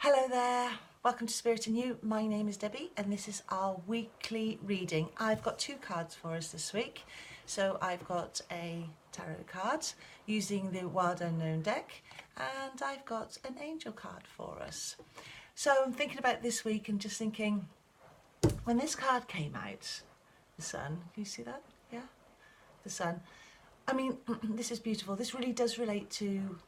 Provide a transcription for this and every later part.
Hello there, welcome to Spirit and You. My name is Debbie and this is our weekly reading. I've got two cards for us this week. So I've got a tarot card using the Wild Unknown deck and I've got an angel card for us. So I'm thinking about this week and just thinking, when this card came out, the sun, can you see that? Yeah, the sun. I mean, this is beautiful. This really does relate to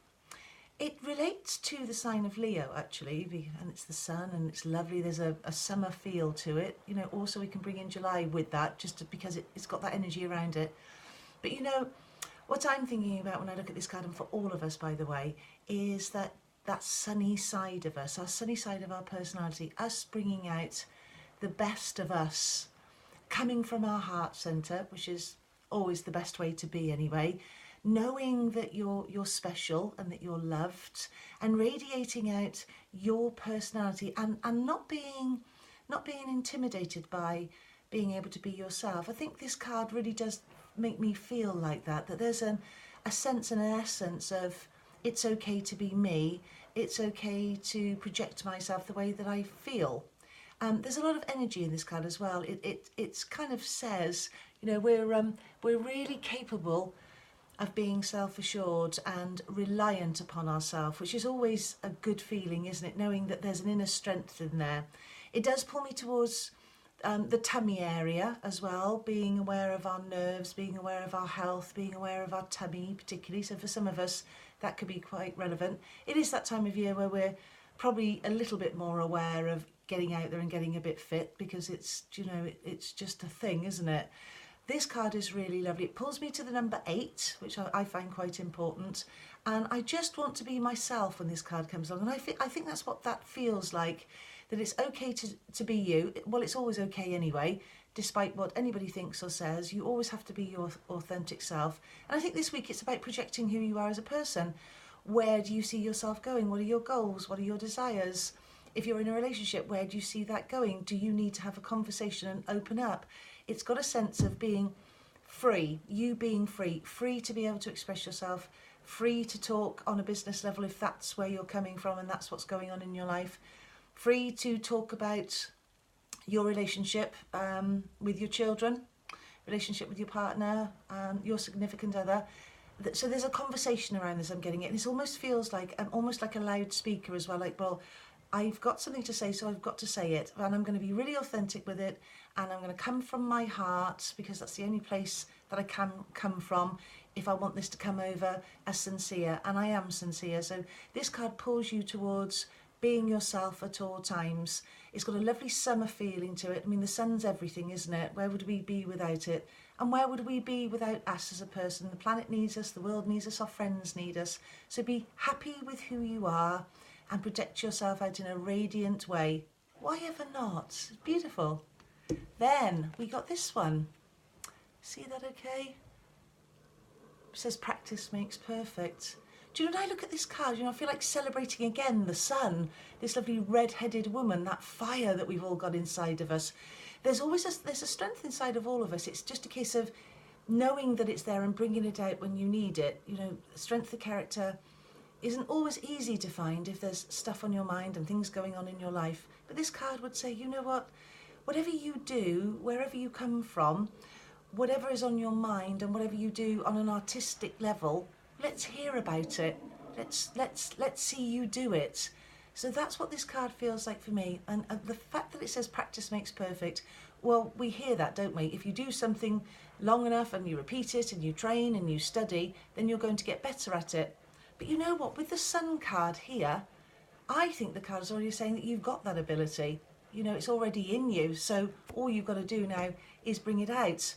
It relates to the sign of Leo, actually, and it's the sun and it's lovely. There's a summer feel to it. You know, also we can bring in July with that, because it's got that energy around it. But you know, what I'm thinking about when I look at this card, and for all of us, by the way, is that sunny side of us, our sunny side of our personality, us bringing out the best of us, coming from our heart centre, which is always the best way to be anyway. Knowing that you're special and that you're loved, and radiating out your personality, and not being intimidated by being able to be yourself. I think this card really does make me feel like that there's a sense and an essence of it's okay to be me, it's okay to project myself the way that I feel. There's a lot of energy in this card as well. It's kind of says, you know, we're really capable of being self-assured and reliant upon ourselves, which is always a good feeling, isn't it? Knowing that there's an inner strength in there. It does pull me towards the tummy area as well, being aware of our nerves, being aware of our health, being aware of our tummy particularly. So for some of us, that could be quite relevant. It is that time of year where we're probably a little bit more aware of getting out there and getting a bit fit, because it's, you know, it's just a thing, isn't it? This card is really lovely. It pulls me to the number 8, which I find quite important. And I just want to be myself when this card comes along. And I think that's what that feels like, that it's okay to be you. Well, it's always okay anyway, despite what anybody thinks or says. You always have to be your authentic self. And I think this week it's about projecting who you are as a person. Where do you see yourself going? What are your goals? What are your desires? If you're in a relationship, where do you see that going? Do you need to have a conversation and open up? It's got a sense of being free, you being free, free to be able to express yourself, free to talk on a business level if that's where you're coming from and that's what's going on in your life, free to talk about your relationship with your children, relationship with your partner, your significant other. So there's a conversation around this, I'm getting it. And it almost feels like, almost like a loudspeaker as well, like, well, I've got something to say, so I've got to say it, and I'm going to be really authentic with it, and I'm going to come from my heart, because that's the only place that I can come from if I want this to come over as sincere, and I am sincere. So this card pulls you towards being yourself at all times. It's got a lovely summer feeling to it. I mean, the sun's everything, isn't it? Where would we be without it? And where would we be without us as a person? The planet needs us, the world needs us, our friends need us. So be happy with who you are and project yourself out in a radiant way. Why ever not? It's beautiful. Then we got this one. See that okay? It says practice makes perfect. Do you know, when I look at this card, you know, I feel like celebrating again the sun, this lovely red-headed woman, that fire that we've all got inside of us. There's a strength inside of all of us. It's just a case of knowing that it's there and bringing it out when you need it. You know, strength of character isn't always easy to find if there's stuff on your mind and things going on in your life. But this card would say, you know what, whatever you do, wherever you come from, whatever is on your mind and whatever you do on an artistic level, let's hear about it. Let's see you do it. So that's what this card feels like for me. And the fact that it says practice makes perfect, well, we hear that, don't we? If you do something long enough and you repeat it and you train and you study, then you're going to get better at it. But you know what, with the sun card here, I think the card is already saying that you've got that ability. You know, it's already in you. So all you've got to do now is bring it out.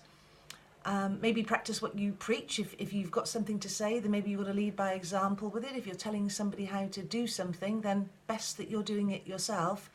Maybe practice what you preach. If you've got something to say, then maybe you've got to lead by example with it. If you're telling somebody how to do something, then best that you're doing it yourself.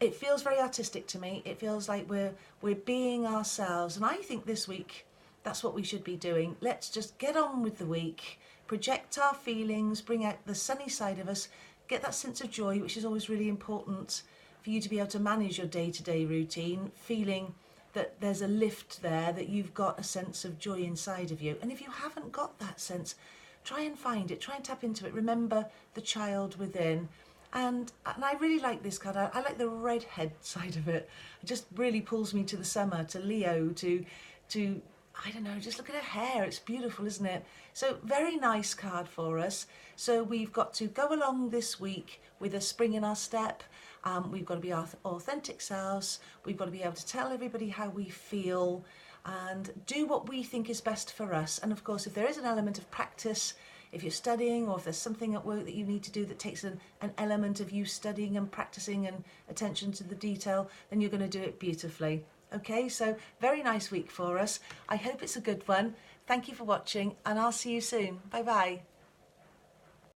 It feels very artistic to me. It feels like we're being ourselves. And I think this week, that's what we should be doing. Let's just get on with the week, project our feelings, bring out the sunny side of us, get that sense of joy, which is always really important for you to be able to manage your day-to-day routine, feeling that there's a lift there, that you've got a sense of joy inside of you. And if you haven't got that sense, try and find it, try and tap into it. Remember the child within, And I really like this card. I like the redhead side of it. It just really pulls me to the summer, to Leo, to I don't know, just look at her hair. It's beautiful, isn't it? So very nice card for us. So we've got to go along this week with a spring in our step. We've got to be our authentic selves. We've got to be able to tell everybody how we feel and do what we think is best for us. And of course, if there is an element of practice, if you're studying or if there's something at work that you need to do that takes an element of you studying and practicing and attention to the detail, then you're going to do it beautifully. Okay, so very nice week for us. I hope it's a good one. Thank you for watching and I'll see you soon. Bye bye.